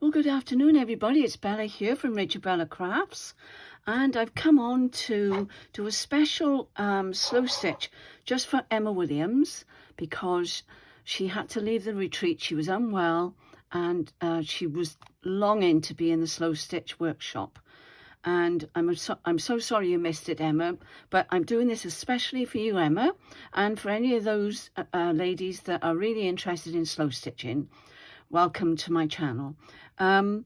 Well, good afternoon, everybody. It's Bella here from Rachel Bella Crafts, and I've come on to do a special slow stitch just for Emma Williams because she had to leave the retreat. She was unwell, and she was longing to be in the slow stitch workshop. And I'm so sorry you missed it, Emma, but I'm doing this especially for you, Emma, and for any of those ladies that are really interested in slow stitching. Welcome to my channel. I'm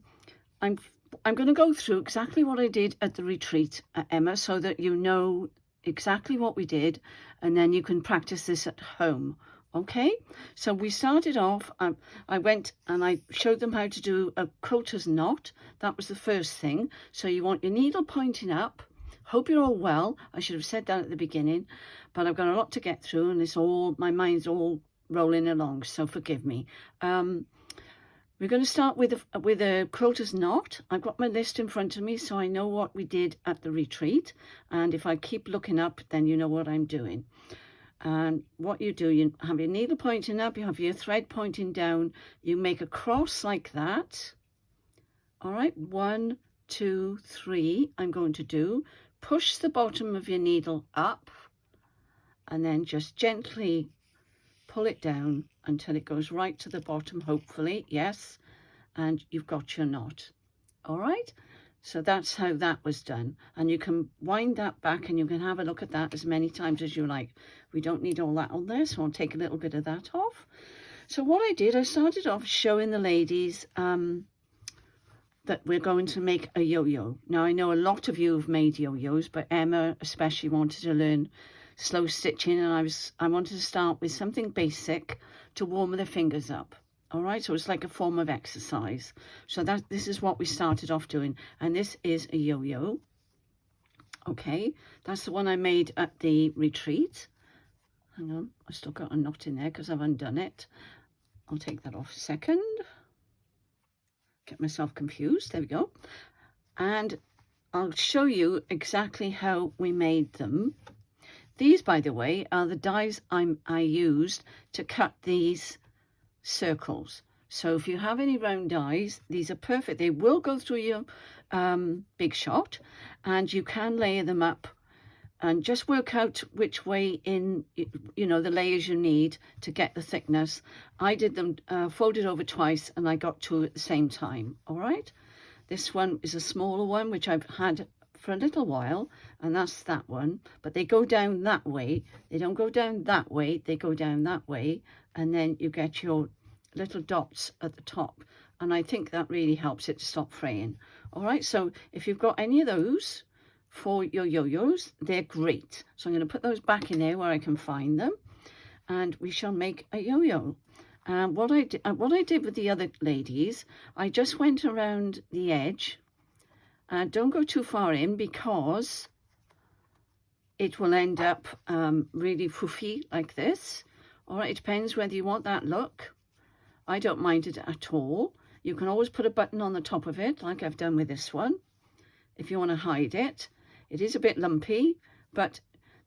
going to go through exactly what I did at the retreat, Emma, so that you know exactly what we did, and then you can practice this at home. Okay, so we started off, I went and I showed them how to do a quilter's knot. That was the first thing. So you want your needle pointing up. Hope you're all well. I should have said that at the beginning, but I've got a lot to get through and my mind's all rolling along, so forgive me. We're going to start with a quilter's knot. I've got my list in front of me, so I know what we did at the retreat. And if I keep looking up, then you know what I'm doing. And what you do, you have your needle pointing up, you have your thread pointing down, you make a cross like that. All right, 1, 2, 3, I'm going to do. Push the bottom of your needle up, and then just gently pull it down until it goes right to the bottom, hopefully, yes, and you've got your knot. All right, so that's how that was done, and you can wind that back and you can have a look at that as many times as you like. We don't need all that on there, so I'll take a little bit of that off. So what I did, I started off showing the ladies that we're going to make a yo-yo. Now I know a lot of you have made yo-yos, but Emma especially wanted to learn slow stitching, and I wanted to start with something basic to warm the fingers up. All right, so it's like a form of exercise. So this is what we started off doing, and this is a yo-yo. Okay, that's the one I made at the retreat. Hang on, I still got a knot in there because I've undone it. I'll take that off a second. Get myself confused. There we go. And I'll show you exactly how we made them. These, by the way, are the dies I used to cut these circles. So if you have any round dies, these are perfect. They will go through your big shot, and you can layer them up and just work out which way in, the layers you need to get the thickness. I did them folded over twice, and I got two at the same time. All right. This one is a smaller one, which I've had for a little while, and that's that one, but they go down that way. They don't go down that way, they go down that way, and then you get your little dots at the top, and I think that really helps it to stop fraying. All right, so if you've got any of those for your yo-yos, they're great. So I'm going to put those back in there where I can find them, and we shall make a yo-yo. What I did with the other ladies, I just went around the edge. Don't go too far in because it will end up really foofy like this. All right, it depends whether you want that look. I don't mind it at all. You can always put a button on the top of it, like I've done with this one, if you want to hide it. It is a bit lumpy, but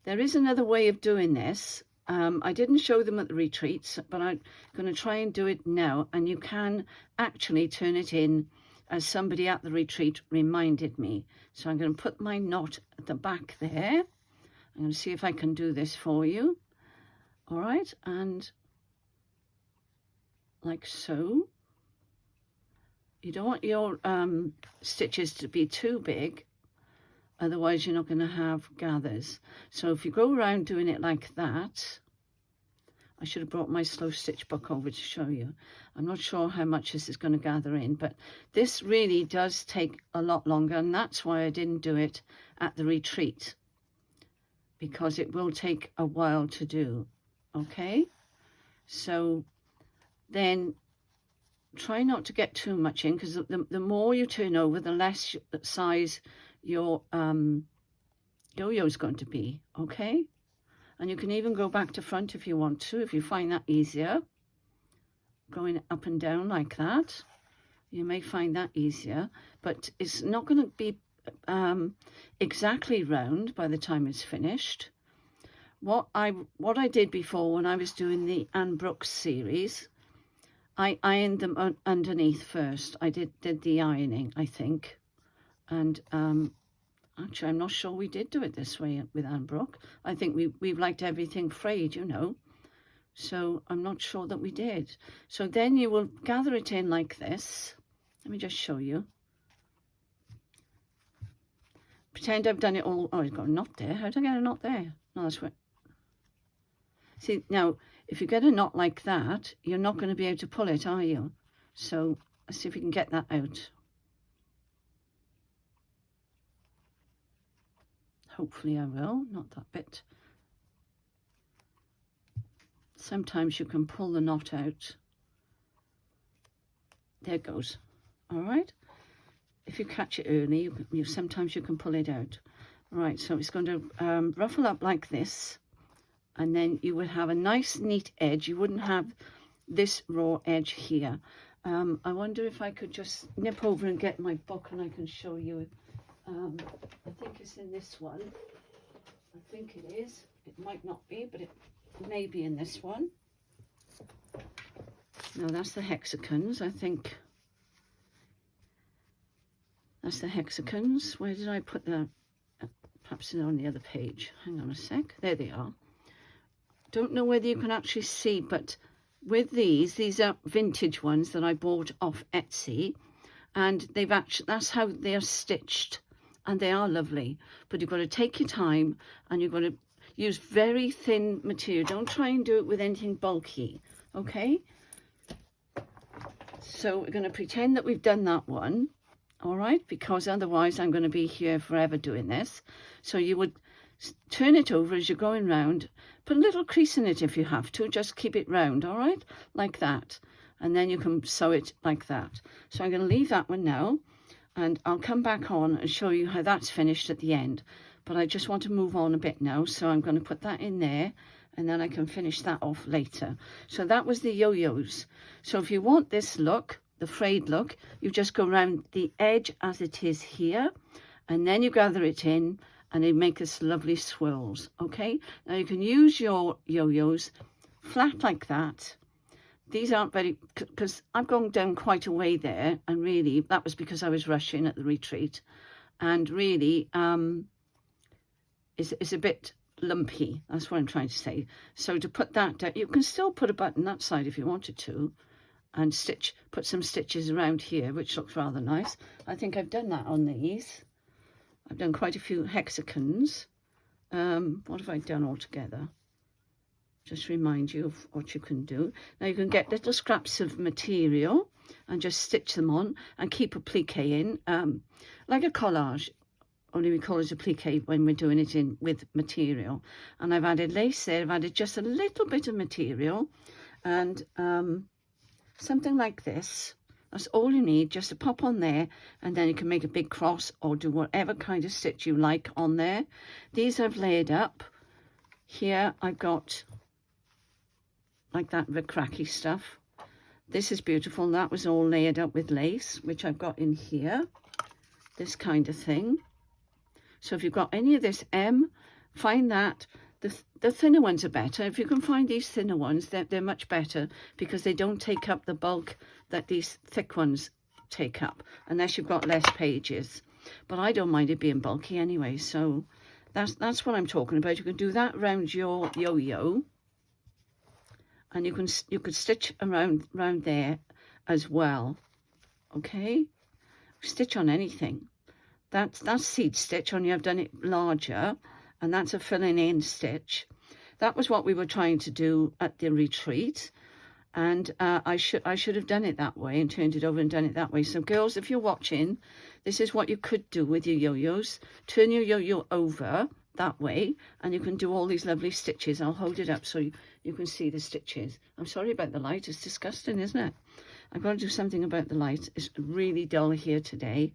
there is another way of doing this. I didn't show them at the retreats, but I'm going to try and do it now, and you can actually turn it in as somebody at the retreat reminded me. So I'm going to put my knot at the back there. I'm going to see if I can do this for you. All right, and like so. You don't want your stitches to be too big, otherwise you're not going to have gathers. So if you go around doing it like that, I should have brought my slow stitch book over to show you. I'm not sure how much this is going to gather in, but this really does take a lot longer, and that's why I didn't do it at the retreat, because it will take a while to do. Okay, so then try not to get too much in, because the more you turn over, the less size your yo-yo is going to be. Okay, and you can even go back to front if you want to, if you find that easier. Going up and down like that, you may find that easier, but it's not going to be exactly round by the time it's finished. What I did before when I was doing the Anne Brooks series, I ironed them underneath first. I did the ironing, I think. And actually, I'm not sure we did do it this way with Anne Brooke. I think we've liked everything frayed, you know. So I'm not sure that we did. So then you will gather it in like this. Let me just show you. Pretend I've done it all. Oh, I've got a knot there. How did I get a knot there? No, that's right. See, now, if you get a knot like that, you're not going to be able to pull it, are you? So let's see if we can get that out. Hopefully I will, not that bit. Sometimes you can pull the knot out. There it goes. All right. If you catch it early, sometimes you can pull it out. Right, so it's going to ruffle up like this. And then you would have a nice, neat edge. You wouldn't have this raw edge here. I wonder if I could just nip over and get my book and I can show you. I think it's in this one. I think it is. It might not be, but it may be in this one. No, that's the hexagons, I think. That's the hexagons. Where did I put the... perhaps they're on the other page. Hang on a sec. There they are. Don't know whether you can actually see, but with these are vintage ones that I bought off Etsy. And they've actually... that's how they are stitched. And they are lovely. But you've got to take your time and you've got to use very thin material. Don't try and do it with anything bulky. Okay? So we're going to pretend that we've done that one. All right, because otherwise I'm going to be here forever doing this. So you would turn it over as you're going round, put a little crease in it if you have to, just keep it round, all right, like that. And then you can sew it like that. So I'm going to leave that one now, and I'll come back on and show you how that's finished at the end. But I just want to move on a bit now, so I'm going to put that in there, and then I can finish that off later. So that was the yo-yos. So if you want this look, the frayed look, you just go around the edge as it is here, and then you gather it in and you make this lovely swirls. Okay, now you can use your yo-yos flat like that. These aren't very, because I've gone down quite a way there, and really that was because I was rushing at the retreat, and really it's a bit lumpy. That's what I'm trying to say. So to put that down, you can still put a button that side if you wanted to, and put some stitches around here, which looks rather nice. I think I've done that on these. I've done quite a few hexagons. What have I done altogether? Just remind you of what you can do. Now you can get little scraps of material and just stitch them on and keep a plique in, like a collage. Only we call it a plique when we're doing it in with material. And I've added lace there. I've added just a little bit of material, and something like this. That's all you need, just to pop on there, and then you can make a big cross or do whatever kind of stitch you like on there. These I've layered up. Here I've got like that cracky stuff. This is beautiful. That was all layered up with lace, which I've got in here. This kind of thing. So if you've got any of this find that. The thinner ones are better. If you can find these thinner ones, they're much better, because they don't take up the bulk that these thick ones take up, unless you've got less pages. But I don't mind it being bulky anyway, so that's what I'm talking about. You can do that around your yo-yo, and you could stitch around there as well. Okay, stitch on anything. That's seed stitch, only I've done it larger. And that's a filling in stitch. That was what we were trying to do at the retreat. And I should have done it that way and turned it over and done it that way. So girls, if you're watching, this is what you could do with your yo-yos. Turn your yo-yo over that way, and you can do all these lovely stitches. I'll hold it up so you can see the stitches. I'm sorry about the light. It's disgusting, isn't it? I've got to do something about the light. It's really dull here today.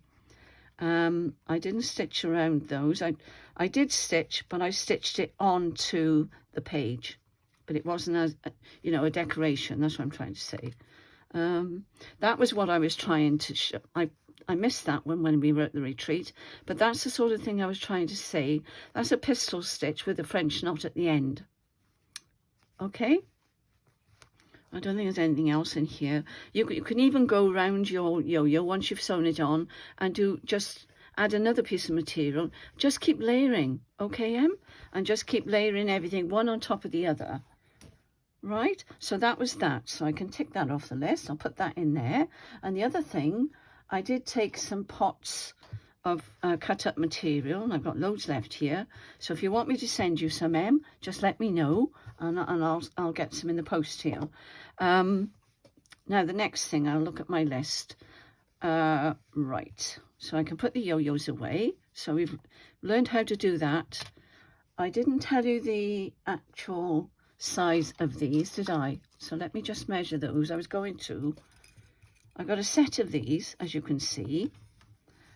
I didn't stitch around those. I did stitch, but I stitched it onto the page, but it wasn't as, a decoration. That's what I'm trying to say. That was what I was trying to show. I missed that one when we were at the retreat, but that's the sort of thing I was trying to say. That's a pistol stitch with a French knot at the end. Okay. I don't think there's anything else in here. You can even go around your yo-yo once you've sewn it on and just add another piece of material. Just keep layering, okay, Em? And just keep layering everything one on top of the other. Right, so that was that. So I can tick that off the list. I'll put that in there. And the other thing, I did take some pots of cut up material, and I've got loads left here. So if you want me to send you some, Em, just let me know, and I'll get some in the post here. Now the next thing, I'll look at my list. Right, so I can put the yo-yos away. So we've learned how to do that. I didn't tell you the actual size of these, did I? So let me just measure those. I was going to. I got a set of these, as you can see,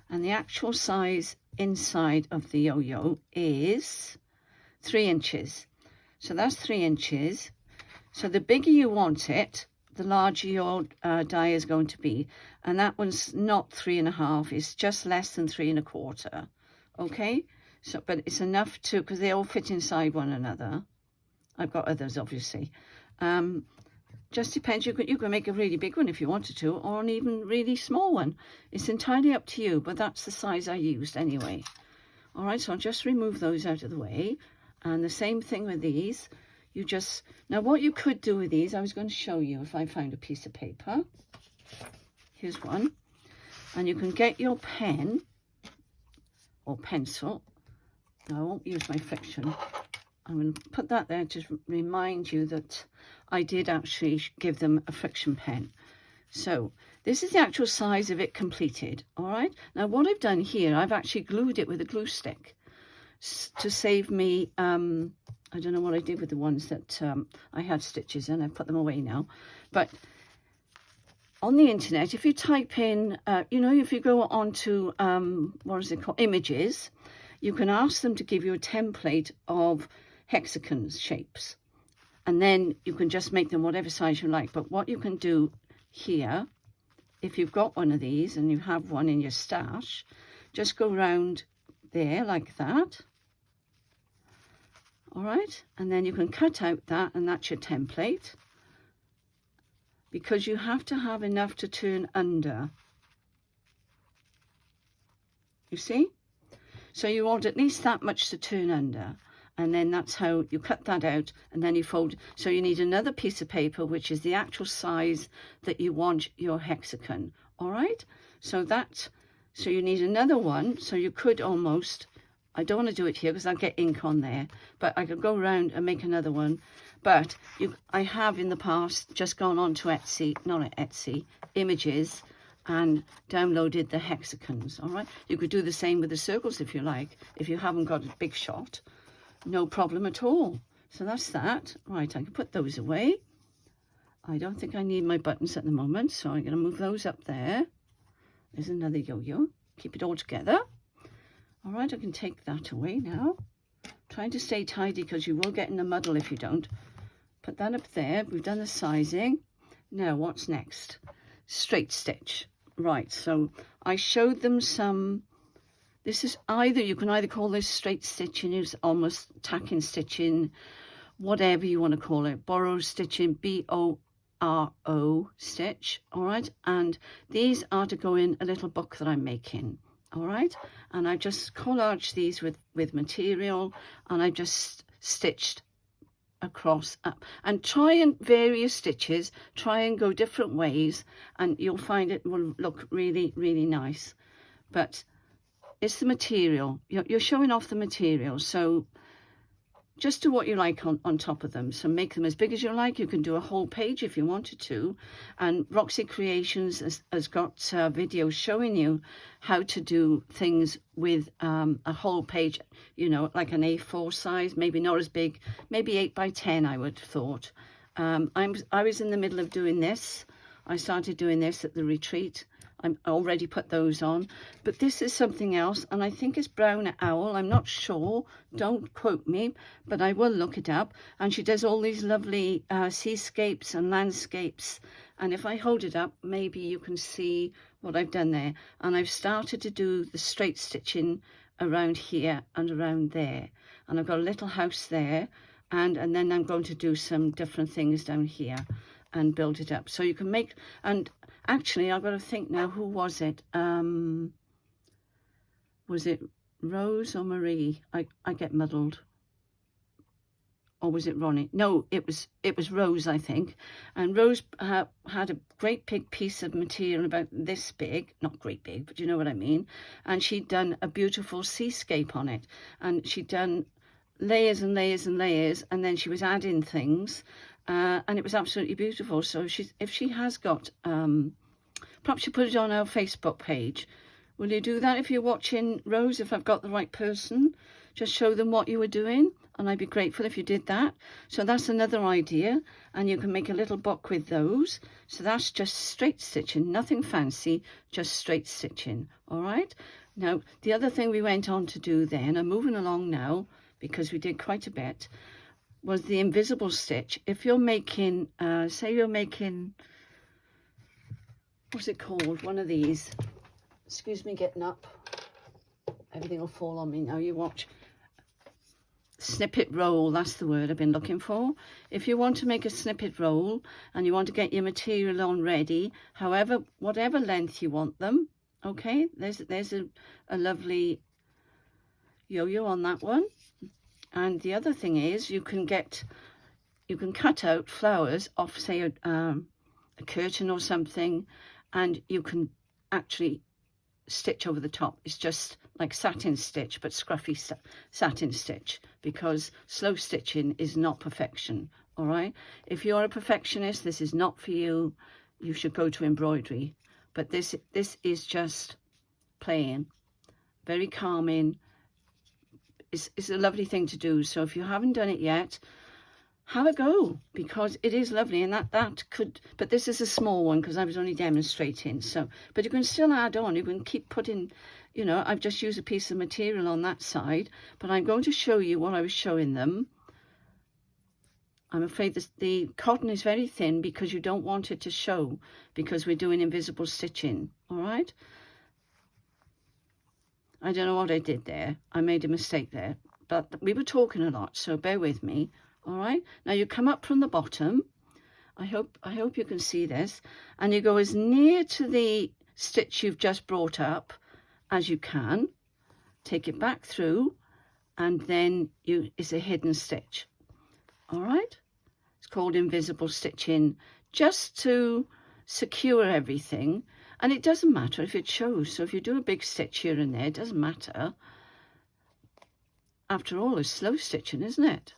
and the actual size inside of the yo-yo is 3 inches. So that's 3 inches. So the bigger you want it, the larger your die is going to be, and that one's not 3.5. It's just less than 3.25. Okay, so but it's enough to, because they all fit inside one another. I've got others, obviously. Just depends. You can make a really big one if you wanted to, or an even really small one. It's entirely up to you, but that's the size I used anyway. All right, so I'll just remove those out of the way. And the same thing with these. Now what you could do with these, I was going to show you if I found a piece of paper. Here's one. And you can get your pen or pencil. Now I won't use my friction. I'm going to put that there to remind you that I did actually give them a friction pen. So this is the actual size of it completed. All right. Now what I've done here, I've actually glued it with a glue stick to save me. I don't know what I did with the ones that I had stitches in. I've put them away now. But on the internet, if you type in, if you go on to, what is it called, images, you can ask them to give you a template of hexagons shapes, and then you can just make them whatever size you like. But what you can do here, if you've got one of these and you have one in your stash, just go round there like that. All right, and then you can cut out that, and that's your template, because you have to have enough to turn under, you see? So you want at least that much to turn under, and then that's how you cut that out, and then you fold. So you need another piece of paper, which is the actual size that you want your hexagon. All right, so you need another one. So you could almost, I don't want to do it here because I'll get ink on there, but I could go around and make another one. But I have in the past just gone on to images, and downloaded the hexagons. All right, you could do the same with the circles if you like, if you haven't got a big shot. No problem at all. So that's that. Right, I can put those away. I don't think I need my buttons at the moment, so I'm going to move those up there. There's another yo-yo. Keep it all together. All right, I can take that away now. Trying to stay tidy because you will get in a muddle if you don't. Put that up there. We've done the sizing. Now, what's next? Straight stitch. Right, so I showed them some. This is you can either call this straight stitching, it's almost tacking stitching, whatever you want to call it. Borrow stitching, B-O-R-O stitch, all right? And these are to go in a little book that I'm making, all right? And I just collaged these with material, and I just stitched across up. And try and vary your stitches, try and go different ways, and you'll find it will look really, really nice. But it's the material. You're showing off the material, so just do what you like on top of them. So make them as big as you like. You can do a whole page if you wanted to. And Roxy Creations has got videos showing you how to do things with a whole page, like an A4 size, maybe not as big, maybe 8 by 10, I would have thought. I was in the middle of doing this. I started doing this at the retreat. I already put those on, but this is something else, and I think it's Brown Owl. I'm not sure, don't quote me, but I will look it up. And she does all these lovely seascapes and landscapes, and if I hold it up, maybe you can see what I've done there. And I've started to do the straight stitching around here and around there, and I've got a little house there, and then I'm going to do some different things down here. and build it up. So you can make, and actually I've got to think now, who was it? Was it Rose or Marie? I get muddled. Or was it Ronnie? No, it was Rose, I think. And Rose had a great big piece of material about this big, not great big, but you know what I mean. And she'd done a beautiful seascape on it. And she'd done layers and layers and layers, and then she was adding things. And it was absolutely beautiful. So if she has got, perhaps you put it on our Facebook page. Will you do that if you're watching, Rose, if I've got the right person? Just show them what you were doing, and I'd be grateful if you did that. So that's another idea, and you can make a little book with those. So that's just straight stitching, nothing fancy, just straight stitching, all right? Now, the other thing we went on to do then, I'm moving along now, because we did quite a bit, was the invisible stitch. If you're making, say you're making, what's it called? One of these. Excuse me getting up. Everything will fall on me now, you watch. Snippet roll, that's the word I've been looking for. If you want to make a snippet roll and you want to get your material on ready, however, whatever length you want them, okay, there's a lovely yo-yo on that one. And the other thing is you can cut out flowers off, say, a curtain or something, and you can actually stitch over the top. It's just like satin stitch, but scruffy satin stitch, because slow stitching is not perfection, all right? If you're a perfectionist, this is not for you. You should go to embroidery. But this is just playing, very calming. It's a lovely thing to do. So if you haven't done it yet, have a go, because it is lovely. And that could, but this is a small one because I was only demonstrating. So, but you can still add on. You can keep putting, you know, I've just used a piece of material on that side, but I'm going to show you what I was showing them. I'm afraid the cotton is very thin because you don't want it to show, because we're doing invisible stitching, all right? I don't know what I did there. I made a mistake there, but we were talking a lot, so bear with me. All right, now you come up from the bottom. I hope you can see this, and you go as near to the stitch you've just brought up as you can. Take it back through, and then it's a hidden stitch. All right, it's called invisible stitching, just to secure everything. And it doesn't matter if it shows. So if you do a big stitch here and there, it doesn't matter. After all, it's slow stitching, isn't it?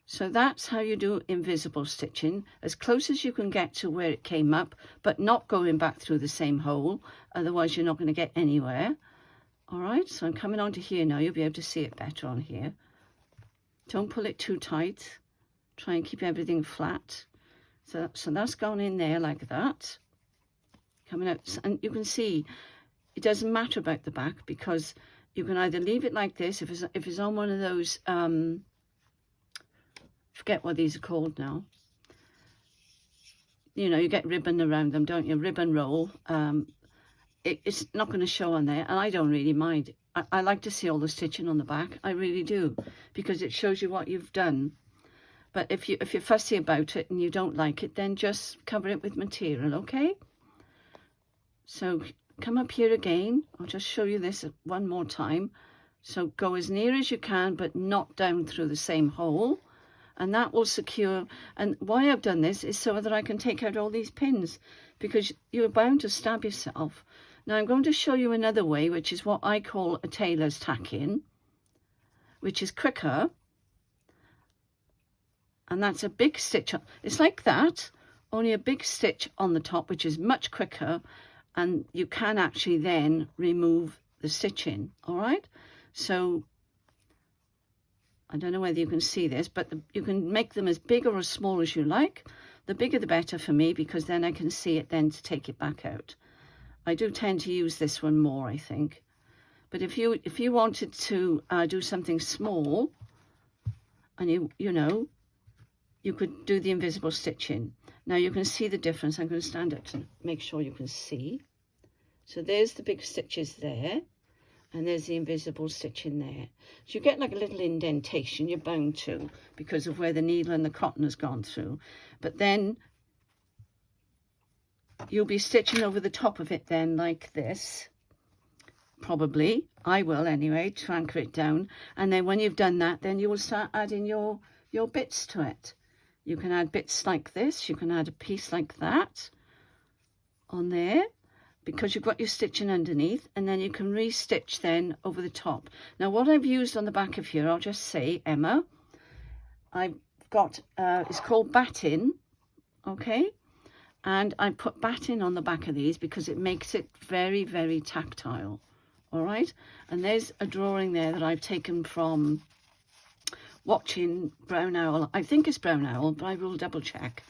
So that's how you do invisible stitching, as close as you can get to where it came up, but not going back through the same hole, otherwise you're not going to get anywhere. All right, so I'm coming on to here now. You'll be able to see it better on here. Don't pull it too tight. Try and keep everything flat. So that's gone in there like that. Coming out, and you can see it doesn't matter about the back, because you can either leave it like this, if it's on one of those, forget what these are called now. You know, you get ribbon around them, don't you? Ribbon roll. It's not going to show on there, and I don't really mind. I like to see all the stitching on the back. I really do, because it shows you what you've done. But if you're fussy about it and you don't like it, then just cover it with material, okay? So come up here again. I'll just show you this one more time. So go as near as you can, but not down through the same hole. And that will secure. And why I've done this is so that I can take out all these pins, because you're bound to stab yourself. Now I'm going to show you another way, which is what I call a tailor's tack-in, which is quicker. And that's a big stitch. It's like that, only a big stitch on the top, which is much quicker. And you can actually then remove the stitching, all right? So I don't know whether you can see this, but you can make them as big or as small as you like. The bigger the better for me, because then I can see it then to take it back out. I do tend to use this one more, I think. But if you wanted to do something small, and you know, you could do the invisible stitching. Now you can see the difference. I'm going to stand up to make sure you can see. So there's the big stitches there, and there's the invisible stitching there. So you get like a little indentation, you're bound to, because of where the needle and the cotton has gone through. But then you'll be stitching over the top of it then like this. Probably, I will anyway, to anchor it down. And then when you've done that, then you will start adding your bits to it. You can add bits like this, you can add a piece like that on there, because you've got your stitching underneath, and then you can re-stitch then over the top. Now what I've used on the back of here, I'll just say, Emma, I've got, it's called batting, okay? And I put batting on the back of these because it makes it very, very tactile, all right? And there's a drawing there that I've taken from watching Brown Owl. I think it's Brown Owl, but I will double check.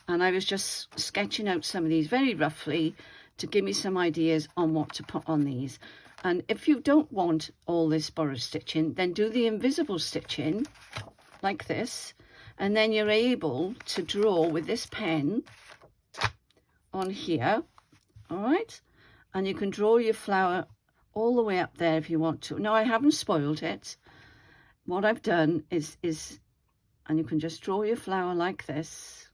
And I was just sketching out some of these very roughly to give me some ideas on what to put on these. And if you don't want all this borrowed stitching, then do the invisible stitching like this, and then you're able to draw with this pen on here, all right? And you can draw your flower all the way up there if you want to. Now I haven't spoiled it. What I've done is and you can just draw your flower like this.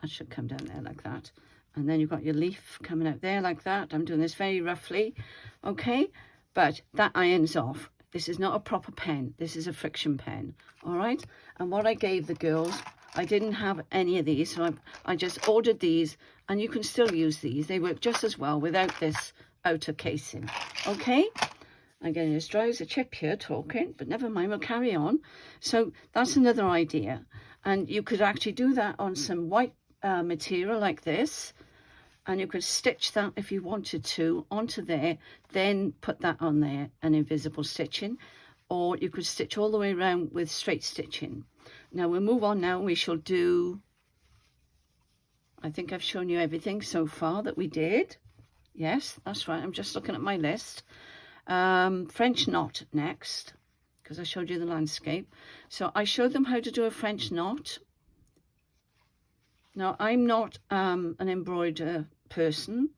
That should come down there like that. And then you've got your leaf coming out there like that. I'm doing this very roughly, okay? But that irons off. This is not a proper pen. This is a friction pen, all right? And what I gave the girls, I didn't have any of these, so I just ordered these, and you can still use these. They work just as well without this outer casing, okay? I'm getting as dry as a chip here talking, but never mind, we'll carry on. So that's another idea. And you could actually do that on some white material like this, and you could stitch that if you wanted to onto there, then put that on there, an invisible stitching, or you could stitch all the way around with straight stitching. Now we'll move on now. We shall do, I think I've shown you everything so far that we did. Yes, that's right. I'm just looking at my list. French knot next, because I showed you the landscape. So I showed them how to do a French knot. Now, I'm not an embroiderer person.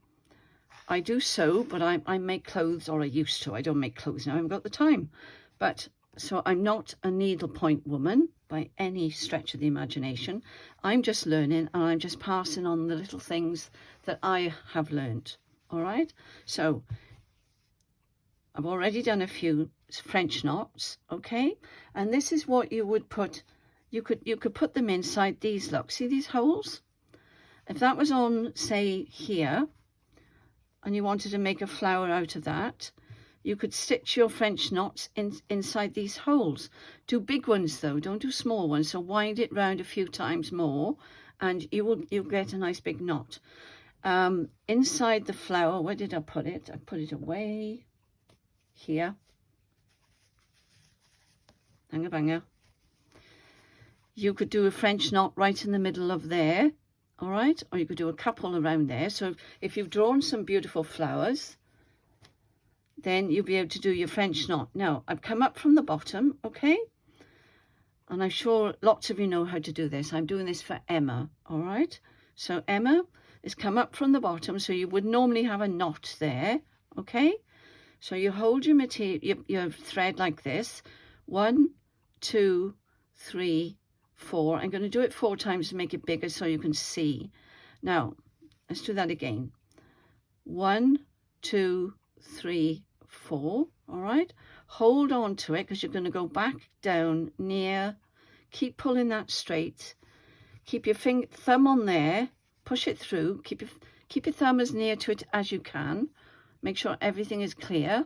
I do sew, but I make clothes, or I used to. I don't make clothes now. I haven't got the time. But so I'm not a needlepoint woman by any stretch of the imagination. I'm just learning, and I'm just passing on the little things that I have learned. All right? So I've already done a few French knots, okay? And this is what you would put. You could put them inside these, look, see these holes? If that was on, say, here, and you wanted to make a flower out of that, you could stitch your French knots inside these holes. Do big ones though, don't do small ones. So wind it round a few times more, and you'll get a nice big knot. Inside the flower, where did I put it? I put it away here. Hanger banger. You could do a French knot right in the middle of there, all right? Or you could do a couple around there. So if you've drawn some beautiful flowers, then you'll be able to do your French knot. Now, I've come up from the bottom, okay? And I'm sure lots of you know how to do this. I'm doing this for Emma, all right? So Emma has come up from the bottom, so you would normally have a knot there, okay? So you hold your material, your thread like this. 1, 2, 3, 4. I'm going to do it 4 times to make it bigger so you can see. Now, let's do that again. 1, 2, 3, 4. All right. Hold on to it because you're going to go back down near. Keep pulling that straight. Keep your thumb on there. Push it through. Keep your thumb as near to it as you can. Make sure everything is clear.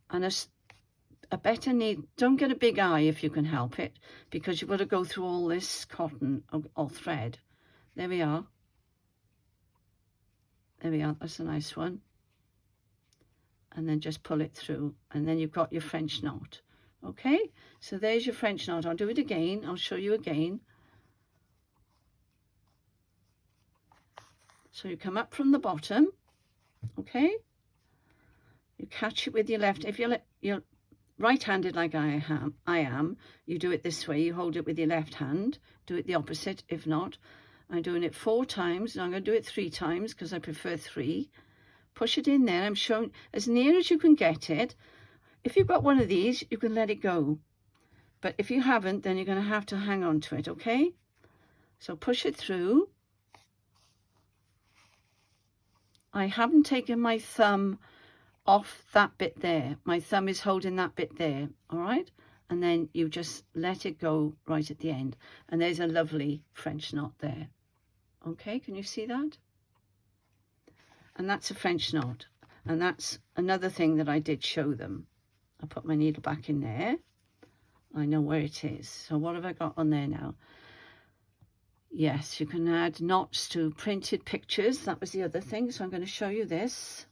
And a better need, don't get a big eye if you can help it, because you've got to go through all this cotton or thread. There we are. There we are, that's a nice one. And then just pull it through, and then you've got your French knot. Okay, so there's your French knot. I'll do it again, I'll show you again. So you come up from the bottom, okay? You catch it with your left, if you're right-handed like I am, you do it this way, you hold it with your left hand, do it the opposite if not. I'm doing it 4 times, and I'm going to do it 3 times because I prefer 3. Push it in there, I'm showing as near as you can get it. If you've got one of these, you can let it go. But if you haven't, then you're going to have to hang on to it, okay? So push it through. I haven't taken my thumb off that bit there. My thumb is holding that bit there, all right? And then you just let it go right at the end. And there's a lovely French knot there. Okay, can you see that? And that's a French knot. And that's another thing that I did show them. I put my needle back in there. I know where it is. So what have I got on there now? Yes, you can add knots to printed pictures. That was the other thing. So I'm going to show you this.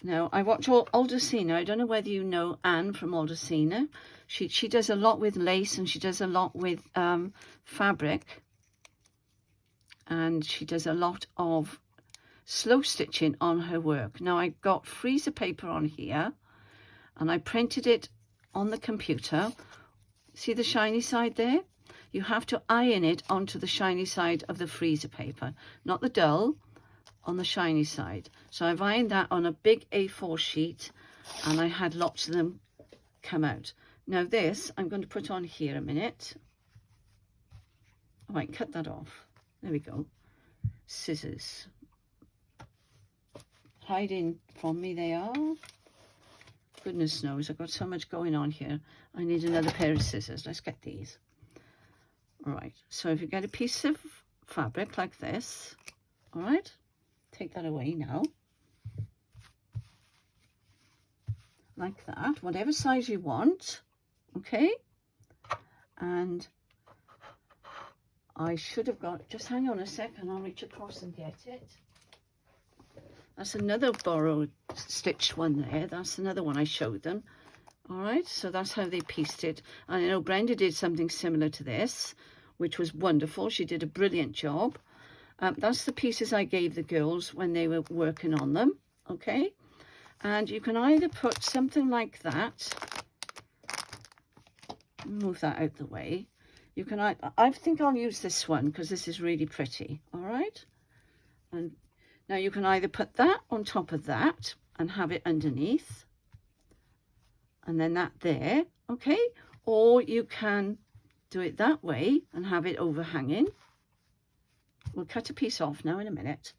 Now, I watch Aldocina. I don't know whether you know Anne from Aldocina. She does a lot with lace, and she does a lot with fabric. And she does a lot of slow stitching on her work. Now, I got freezer paper on here, and I printed it on the computer. See the shiny side there? You have to iron it onto the shiny side of the freezer paper, not the dull, on the shiny side. So I've ironed that on a big A4 sheet, and I had lots of them come out. Now this, I'm going to put on here a minute. All right, cut that off. There we go. Scissors. Hiding from me they are. Goodness knows, I've got so much going on here. I need another pair of scissors. Let's get these. All right, so if you get a piece of fabric like this, all right, take that away now. Like that, whatever size you want, okay? And I should have got, just hang on a second, I'll reach across and get it. That's another borrowed stitched one there. That's another one I showed them. All right, so that's how they pieced it. And I know Brenda did something similar to this, which was wonderful. She did a brilliant job. That's the pieces I gave the girls when they were working on them, okay? And you can either put something like that. Move that out the way. You can, I think I'll use this one because this is really pretty, all right? And now you can either put that on top of that and have it underneath, and then that there, okay? Or you can do it that way and have it overhanging. We'll cut a piece off now in a minute,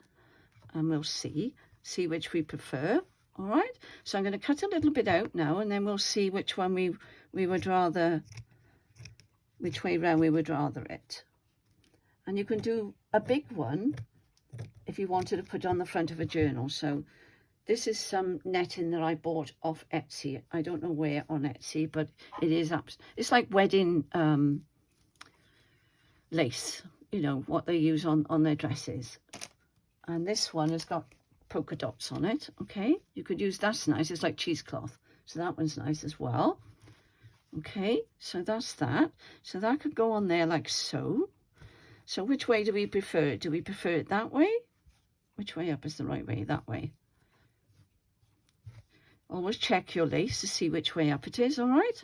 and we'll see which we prefer, all right? So I'm going to cut a little bit out now, and then we'll see which one we would rather, which way round we would rather it. And you can do a big one if you wanted to put on the front of a journal. So this is some netting that I bought off Etsy. I don't know where on Etsy, but it is up. It's like wedding lace, you know, what they use on their dresses. And this one has got polka dots on it, okay? You could use, that's nice, it's like cheesecloth. So that one's nice as well. Okay, so that's that. So that could go on there like so. So which way do we prefer? Do we prefer it that way? Which way up is the right way? That way. Always check your lace to see which way up it is, all right?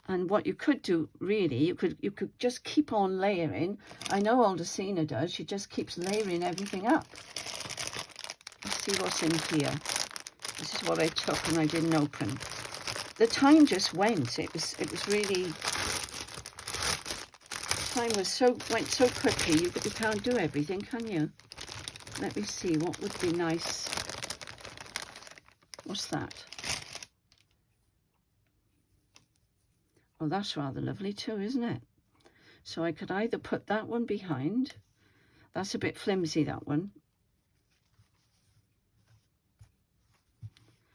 And what you could do, really, you could just keep on layering. I know Aldocina does. She just keeps layering everything up. Let's see what's in here. This is what I took and I didn't open. The time just went. It was really, time went so quickly. You can't do everything, can you? Let me see what would be nice. What's that? Oh, that's rather lovely too, isn't it? So I could either put that one behind. That's a bit flimsy, that one.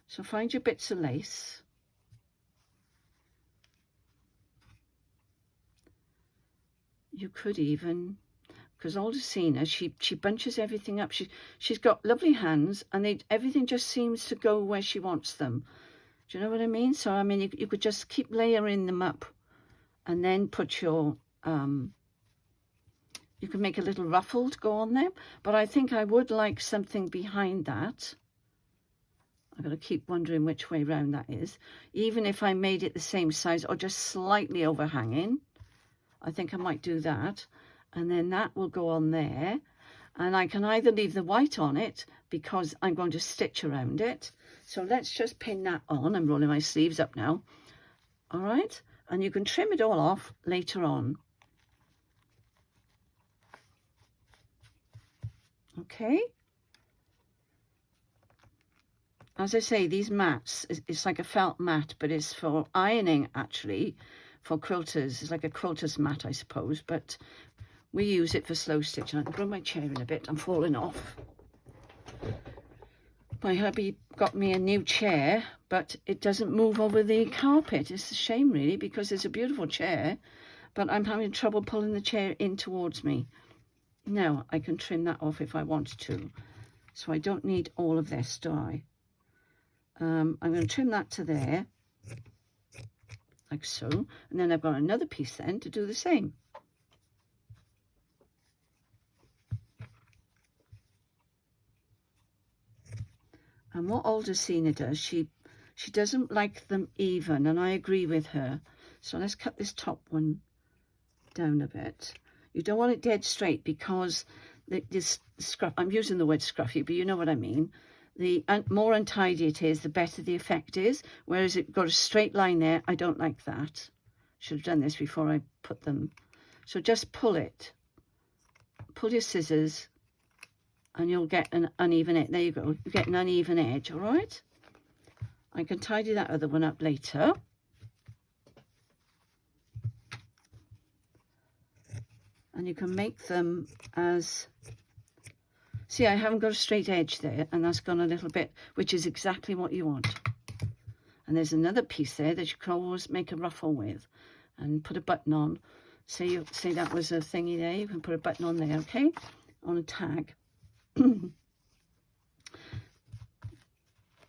So find your bits of lace. You could even, because Aldocina, she bunches everything up. She's got lovely hands, and everything just seems to go where she wants them. Do you know what I mean? So, I mean, you could just keep layering them up and then put your, you can make a little ruffle to go on there. But I think I would like something behind that. I've got to keep wondering which way round that is. Even if I made it the same size or just slightly overhanging, I think I might do that. And then that will go on there. And I can either leave the white on it, because I'm going to stitch around it. So let's just pin that on. I'm rolling my sleeves up now. All right, and you can trim it all off later on. Okay. As I say, these mats, it's like a felt mat, but it's for ironing, actually, for quilters. It's like a quilter's mat, I suppose, but we use it for slow stitching. I can throw my chair in a bit. I'm falling off. My hubby got me a new chair, but it doesn't move over the carpet. It's a shame, really, because it's a beautiful chair, but I'm having trouble pulling the chair in towards me. Now, I can trim that off if I wanted to, so I don't need all of this, do I? I'm going to trim that to there, like so, and then I've got another piece then to do the same. And what Aldercina does, she doesn't like them even, and I agree with her. So let's cut this top one down a bit. You don't want it dead straight because this scruff, I'm using the word scruffy, but you know what I mean. The more untidy it is, the better the effect is. Whereas it got a straight line there, I don't like that. Should have done this before I put them. So just pull it. Pull your scissors and you'll get an uneven edge. There you go. You get an uneven edge, all right? I can tidy that other one up later. And you can make them as... See, I haven't got a straight edge there, and that's gone a little bit, which is exactly what you want. And there's another piece there that you can always make a ruffle with and put a button on. Say that was a thingy there, you can put a button on there, okay? On a tag.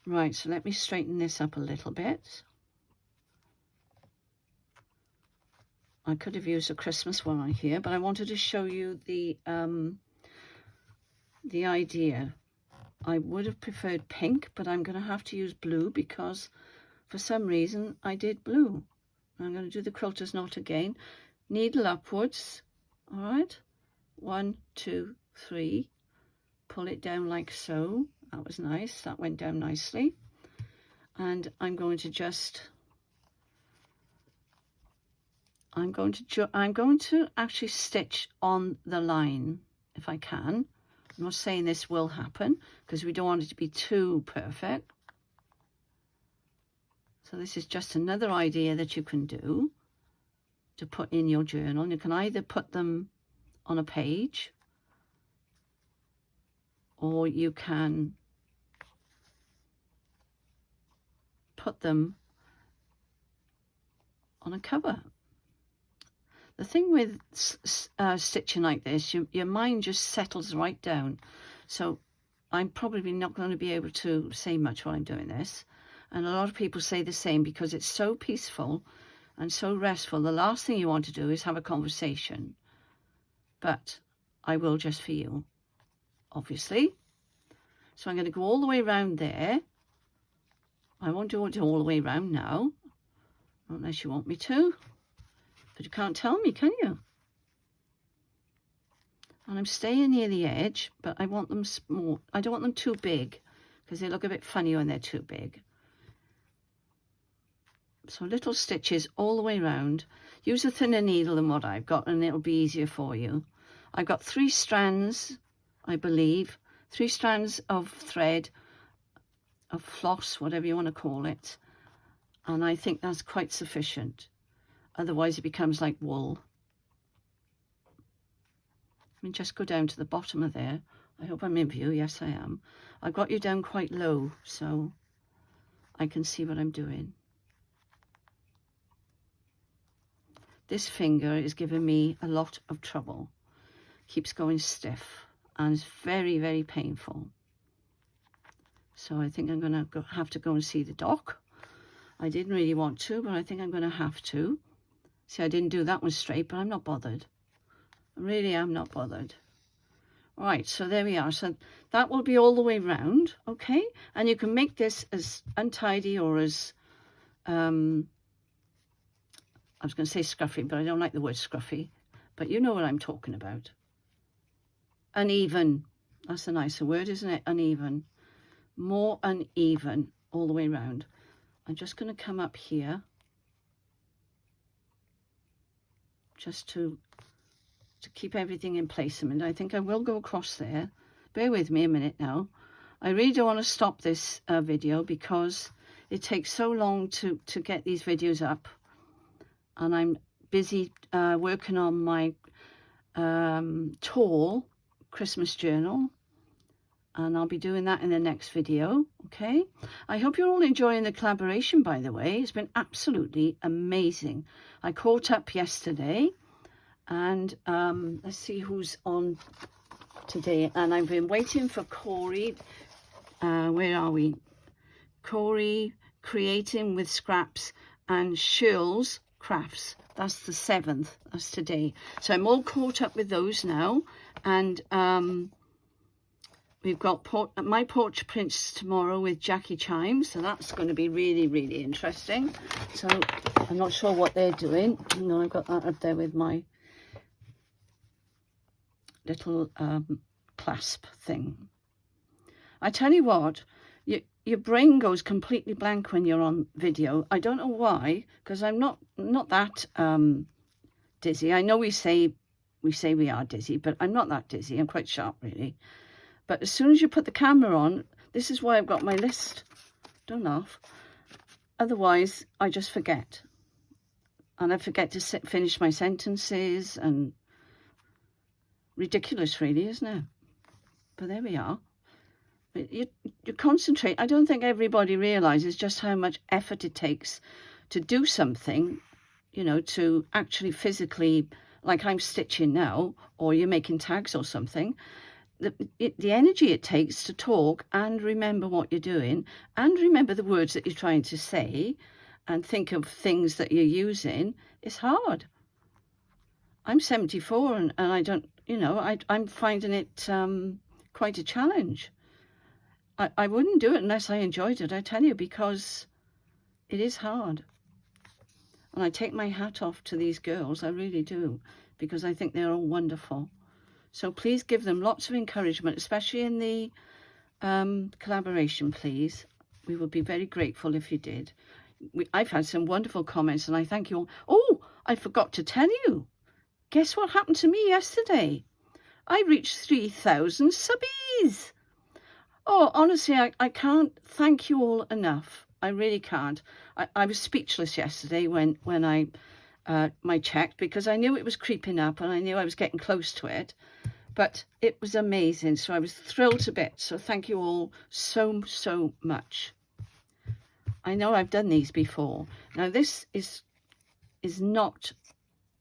Right, so let me straighten this up a little bit. I could have used a Christmas one here, but I wanted to show you the idea. I would have preferred pink, but I'm going to have to use blue because for some reason I did blue. I'm going to do the quilter's knot again. Needle upwards, all right? 1, 2, 3. Pull it down like so. That was nice. That went down nicely. And I'm going to just... I'm going to actually stitch on the line if I can. I'm not saying this will happen because we don't want it to be too perfect. So this is just another idea that you can do to put in your journal. You can either put them on a page or you can put them on a cover. The thing with stitching like this, your mind just settles right down. So I'm probably not going to be able to say much while I'm doing this. And a lot of people say the same because it's so peaceful and so restful. The last thing you want to do is have a conversation. But I will just for you, obviously. So I'm going to go all the way around there. I won't do it all the way around now, unless you want me to. But you can't tell me, can you? And I'm staying near the edge, but I want them small. I don't want them too big because they look a bit funny when they're too big. So little stitches all the way around. Use a thinner needle than what I've got and it'll be easier for you. I've got 3 strands, I believe. 3 strands of thread, of floss, whatever you want to call it. And I think that's quite sufficient. Otherwise it becomes like wool. Let me just go down to the bottom of there. I hope I'm in view. Yes, I am. I've got you down quite low so I can see what I'm doing. This finger is giving me a lot of trouble. Keeps going stiff and it's very, very painful. So I think I'm going to have to go and see the doc. I didn't really want to, but I think I'm going to have to. See, I didn't do that one straight, but I'm not bothered. I really am not bothered. Right, so there we are. So that will be all the way round, okay? And you can make this as untidy or as, I was going to say scruffy, but I don't like the word scruffy. But you know what I'm talking about. Uneven. That's a nicer word, isn't it? Uneven. More uneven all the way around. I'm just going to come up here just to keep everything in place a minute. I think I will go across there. Bear with me a minute now. I really don't want to stop this video because it takes so long to get these videos up. And I'm busy working on my tall Christmas journal. And I'll be doing that in the next video, okay? I hope you're all enjoying the collaboration, by the way. It's been absolutely amazing. I caught up yesterday, and let's see who's on today. And I've been waiting for Corey. Where are we? Corey, Creating with Scraps, and Shirl's Crafts. That's the 7th. That's today. So I'm all caught up with those now. And we've got My Porch Prints tomorrow with Jackie Chimes. So that's going to be really, really interesting. So I'm not sure what they're doing. Hang on, I've got that up there with my little clasp thing. I tell you what, your brain goes completely blank when you're on video. I don't know why, because I'm not that dizzy. I know we say we are dizzy, but I'm not that dizzy. I'm quite sharp, really. But as soon as you put the camera on, this is why I've got my list. Don't laugh. Otherwise, I just forget. And I forget to finish my sentences, and ridiculous, really, isn't it? But there we are. You concentrate. I don't think everybody realizes just how much effort it takes to do something, you know, to actually physically, like I'm stitching now, or you're making tags or something. The energy it takes to talk and remember what you're doing and remember the words that you're trying to say and think of things that you're using is hard. I'm 74 and I don't, you know, I'm finding it quite a challenge. I wouldn't do it unless I enjoyed it, I tell you, because it is hard. And I take my hat off to these girls, I really do, because I think they're all wonderful. So please give them lots of encouragement, especially in the collaboration, please. We would be very grateful if you did. I've had some wonderful comments and I thank you all. Oh, I forgot to tell you. Guess what happened to me yesterday? I reached 3,000 subbies. Oh, honestly, I can't thank you all enough. I really can't. I was speechless yesterday when I checked, because I knew it was creeping up and I knew I was getting close to it. But it was amazing. So I was thrilled to bits. So thank you all so, so much. I know I've done these before. Now this is not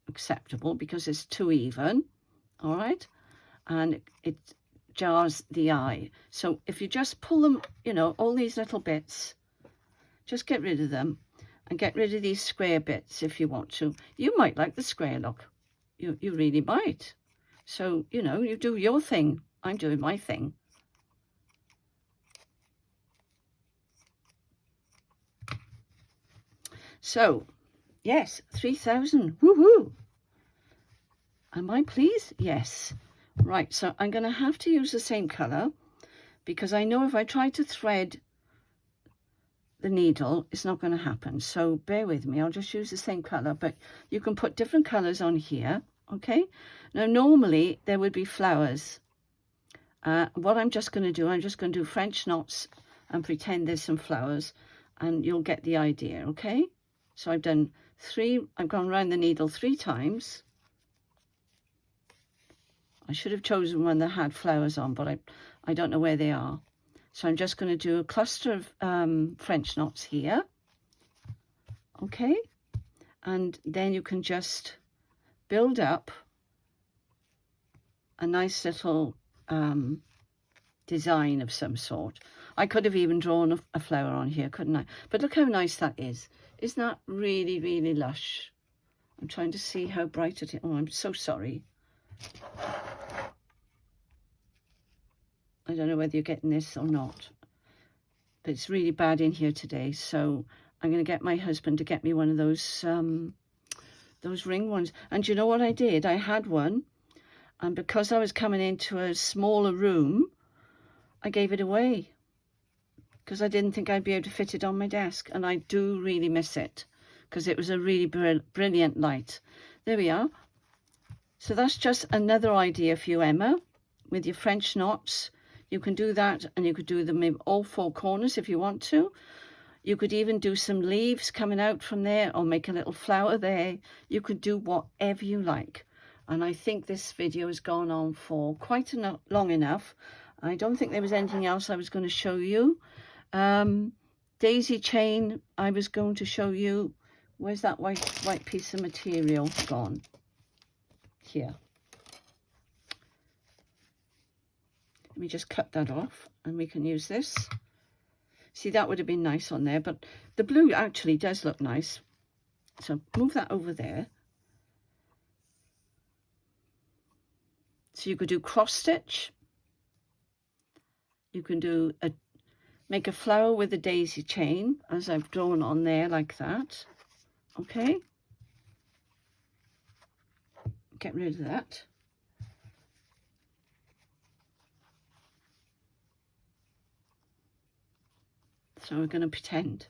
acceptable because it's too even. All right. And it jars the eye. So if you just pull them, you know, all these little bits, just get rid of them and get rid of these square bits if you want to. You might like the square look. You really might. So, you know, you do your thing. I'm doing my thing. So, yes, 3,000. Woohoo! Am I pleased? Yes. Right, so I'm going to have to use the same colour because I know if I try to thread the needle, it's not going to happen. So bear with me. I'll just use the same colour, but you can put different colours on here, okay? Now, normally there would be flowers. What I'm just going to do, I'm just going to do French knots and pretend there's some flowers, and you'll get the idea, okay? So I've done 3, I've gone around the needle 3 times. I should have chosen one that had flowers on, but I don't know where they are. So I'm just going to do a cluster of French knots here. Okay. And then you can just build up a nice little design of some sort. I could have even drawn a flower on here, couldn't I? But look how nice that is. Isn't that really, really lush? I'm trying to see how bright it is. Oh, I'm so sorry. I don't know whether you're getting this or not, but it's really bad in here today. So I'm going to get my husband to get me one of those ring ones. And you know what I did? I had one And because I was coming into a smaller room, I gave it away because I didn't think I'd be able to fit it on my desk. And I do really miss it because it was a really brilliant light. There we are. So that's just another idea for you, Emma, with your French knots. You can do that, and you could do them in all four corners if you want to. You could even do some leaves coming out from there, or make a little flower there. You could do whatever you like. And I think this video has gone on for quite long enough. I don't think there was anything else I was going to show you. Daisy chain, I was going to show you. Where's that white piece of material gone? Here. Let me just cut that off and we can use this. See, that would have been nice on there, but the blue actually does look nice. So move that over there. So you could do cross stitch. You can do make a flower with a daisy chain, as I've drawn on there like that. Okay. Get rid of that. So we're going to pretend.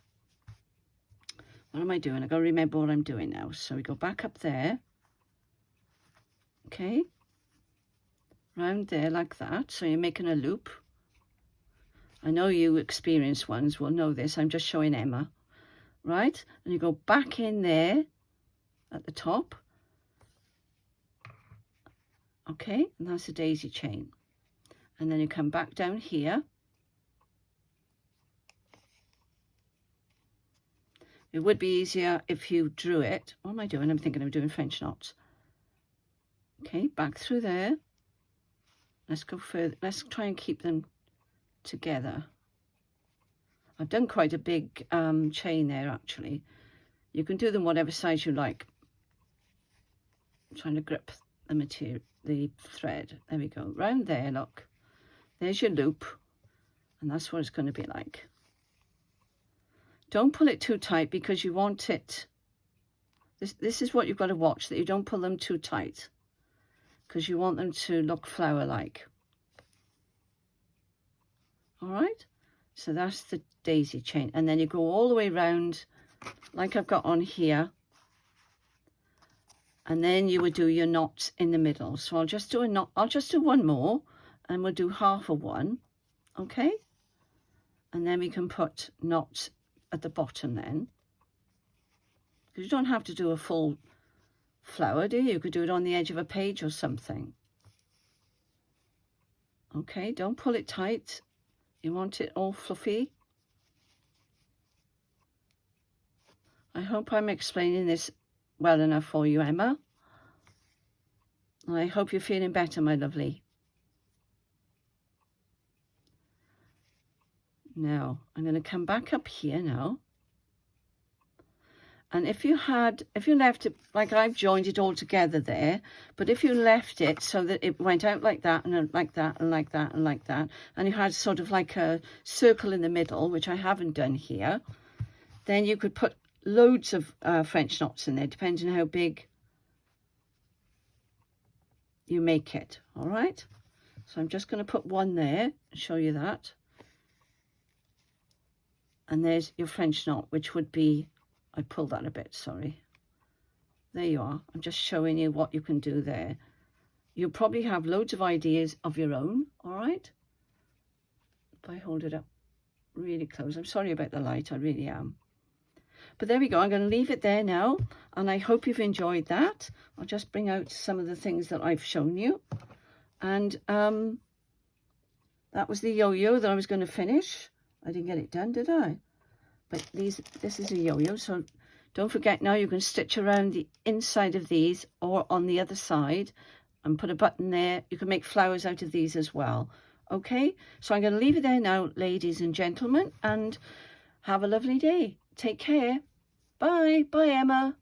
What am I doing? I've got to remember what I'm doing now. So we go back up there. Okay. Round there like that. So you're making a loop. I know you experienced ones will know this. I'm just showing Emma. Right? And you go back in there at the top. Okay. And that's a daisy chain. And then you come back down here. It would be easier if you drew it. What am I doing? I'm thinking of doing French knots. Okay, back through there. Let's go further. Let's try and keep them together. I've done quite a big chain there, actually. You can do them whatever size you like. I'm trying to grip the material, the thread. There we go. Round there, look. There's your loop. And that's what it's going to be like. Don't pull it too tight because you want it. This is what you've got to watch, that you don't pull them too tight because you want them to look flower-like. All right? So that's the daisy chain. And then you go all the way around like I've got on here. And then you would do your knots in the middle. So I'll just do a knot. I'll just do one more and we'll do half of one. Okay? And then we can put knots at the bottom then, because you don't have to do a full flower, do you? You could do it on the edge of a page or something. Okay, don't pull it tight. You want it all fluffy. I hope I'm explaining this well enough for you, Emma. I hope you're feeling better, my lovely. Now, I'm going to come back up here now. And if you left it, like I've joined it all together there, but if you left it so that it went out like that, and like that, and like that, and like that, and you had sort of like a circle in the middle, which I haven't done here, then you could put loads of French knots in there, depending on how big you make it, all right? So I'm just going to put one there and show you that. And there's your French knot, which would be, I pulled that a bit, sorry. There you are. I'm just showing you what you can do there. You'll probably have loads of ideas of your own, all right? If I hold it up really close. I'm sorry about the light, I really am. But there we go. I'm going to leave it there now. And I hope you've enjoyed that. I'll just bring out some of the things that I've shown you. And that was the yo-yo that I was going to finish. I didn't get it done, did I? But this is a yo-yo, so don't forget now you can stitch around the inside of these or on the other side and put a button there. You can make flowers out of these as well. Okay, so I'm going to leave it there now, ladies and gentlemen, and have a lovely day. Take care. Bye. Bye, Emma.